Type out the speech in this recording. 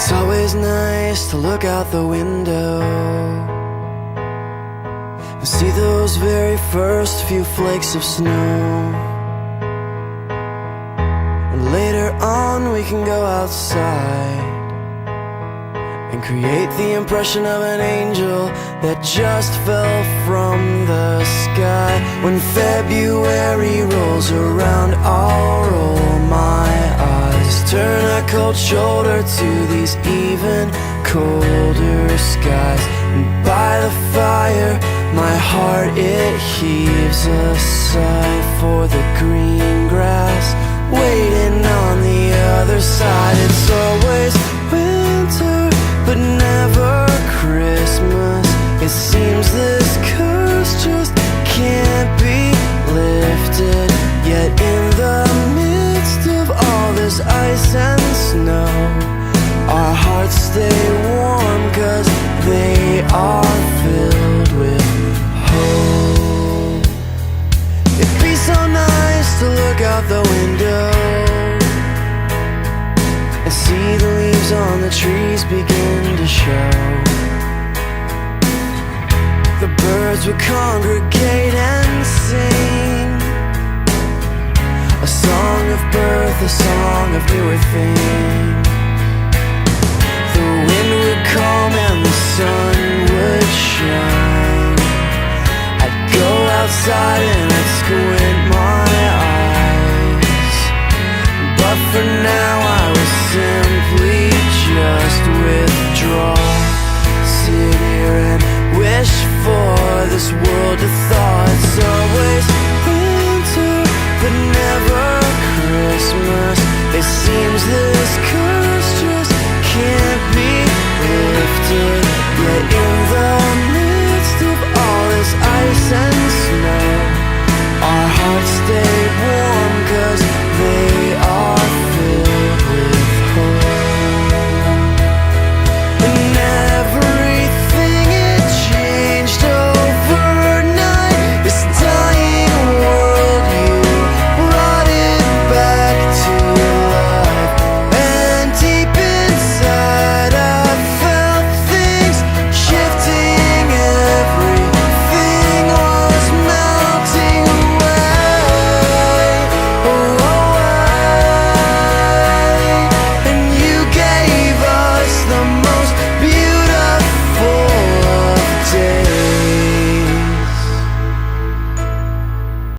It's always nice to look out the window and see those very first few flakes of snow. And later on we can go outside and create the impression of an angel that just fell from the sky. When February rolls around, I'll roll my eyes, turn a cold shoulder to these even colder skies. And by the fire, my heart, it heaves a sigh for the green grass waiting on the other side. It's always winter, but never Christmas. It seems this curse just can't be lifted. Yet in the midst of all this ice and snow, our hearts stay warm 'cause they are filled with hope. It'd be so nice to look out the window and see the leaves on the trees begin to show. The birds would congregate and sing a song of birth, a song of newer things. The wind would calm and the sun would shine. I'd go outside and I'd squint my eyes, but for now I will simply just withdraw, sit here and wish for this world to thaw.